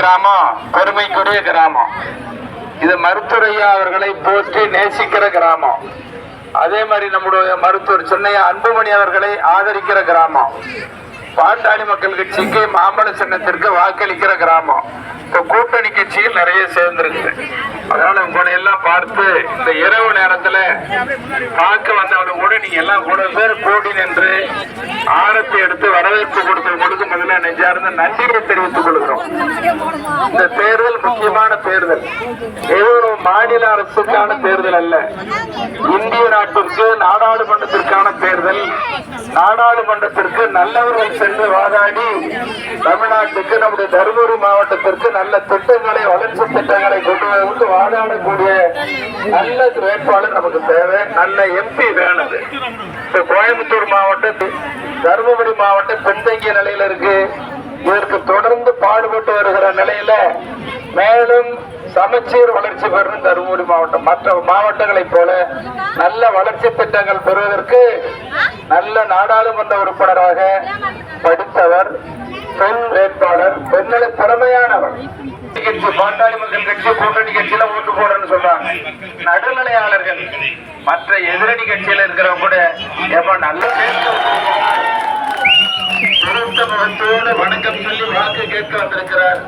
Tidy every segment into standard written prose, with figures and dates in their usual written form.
கிராமம் பெருமைக்குரிய கிராமம். இது மருத்துவரையா அவர்களை போற்றி நேசிக்கிற கிராமம். அதே மாதிரி நம்முடைய மருத்துவர் சென்னையா அன்புமணி அவர்களை ஆதரிக்கிற கிராமம். பாட்டாளி மக்கள் கட்சிக்கு மாம்பழ சின்னத்திற்கு வாக்களிக்கிற கிராமம். இப்ப கூட்டணி கட்சியில் நிறைய சேர்ந்திருக்கு. அதனால உங்களை எல்லாம் பார்த்து இந்த இரவு நேரத்துல பார்க்க வந்தவங்க கூட நீங்க எல்லாம் கூட பேர் கூடி நின்று ஆரத்தி எடுத்து வரவேற்பு கொடுத்தவங்களுக்கு முதல்ல நெஞ்சார்ந்த நன்றியை தெரிவித்துக் கொள்கிறோம். இந்த தேர்தல் முக்கியமான தேர்தல். ஏதோ மாநில அரசுக்கான தேர்தல் அல்ல, இந்திய நாட்டிற்கு நாடாளுமன்றத்திற்கான தேர்தல். நாடாளுமன்றத்திற்கு நல்லவர்கள் சென்று வாதாடி தமிழ்நாட்டுக்கு நம்முடைய தருமபுரி மாவட்டத்திற்கு நல்ல திட்டங்களை, வளர்ச்சி திட்டங்களை கொண்டு வந்து வாதாடக்கூடிய நல்ல வேட்பாளர் நமக்கு தேவை. நல்ல எம்பி வேணும். கோயம்புத்தூர் மாவட்டம், தருமபுரி மாவட்டம் பின்தங்கிய நிலையில இருக்கு. இதற்கு தொடர்ந்து பாடுபட்டு வருகிற நிலையில மேலும் சமச்சீர் வளர்ச்சி பெறும் தருமபுரி மாவட்டம் மற்ற மாவட்டங்களைப் போல நல்ல வளர்ச்சி திட்டங்கள் பெறுவதற்கு நல்ல நாடாளுமன்ற உறுப்பினராக படித்தவர், பெண் வேட்பாளர், பெண்களை திறமையானவர். பாட்டாளி மக்கள் கட்சி கூட்டணி கட்சியில ஓட்டு போடுறேன்னு சொல்றாங்க. நடுநிலையாளர்கள் மற்ற எதிரணி கட்சியில இருக்கிறவங்க கூட எப்ப நல்ல முகத்தோடு வணக்கம் சொல்லி வாக்கு கேட்க வந்திருக்கிறார்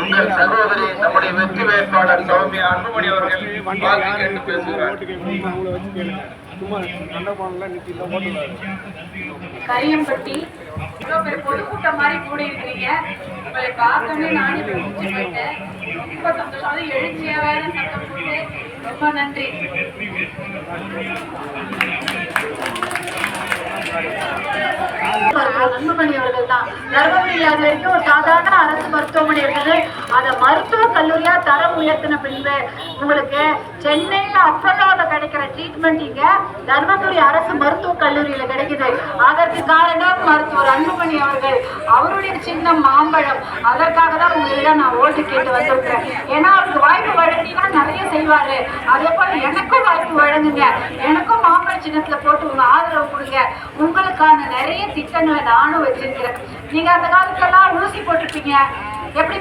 உங்கள் சகோதரி நம்முடைய வெற்றி வேட்பாளர் சௌமியா அன்புமணி அவர்கள் வாக்கு கேட்டு பேசுகிறார். கரியம்பட்டி பொதுக்கூட்டம் மாதிரி கூட இருக்கிறீங்க. உங்களை பார்த்தோன்னே நானே பிடிச்சு போயிட்டேன். ரொம்ப சந்தோஷம். எழுச்சியா வேற சத்தம் போட்டு ரொம்ப நன்றி. அன்புமணி அவர்கள் தான். தர்மபுரியில் அது வரைக்கும் ஒரு சாதாரண அரசு மருத்துவமனை இருக்குது. அதை மருத்துவ கல்லூரியா தரம் உயர்த்தின பின்பு உங்களுக்கு சென்னையில அப்பல்லோல கிடைக்கிற ட்ரீட்மெண்ட் இங்க தர்மபுரி அரசு மருத்துவ கல்லூரியில கிடைக்குது. அதற்கு காரணம் மருத்துவர் அன்புமணி அவர்கள். அவருடைய சின்னம் மாம்பழம். அதற்காக தான் உங்களிடம் நான் ஓட்டு கேட்டு வந்திருக்கிறேன். ஏன்னா அவருக்கு வாய்ப்பு வழங்கினா நிறைய செய்வாரு. அதே போல எனக்கும் வாய்ப்பு வழங்குங்க. எனக்கும் மாம்பழ சின்னத்துல போட்டு உங்க ஆதரவு கொடுங்க. உங்களுக்கான நிறைய திட்டங்களை நானும் வச்சிருக்கிறேன். நீங்க அந்த காலத்துல எல்லாம் ஊசி போட்டிருப்பீங்க. எப்படி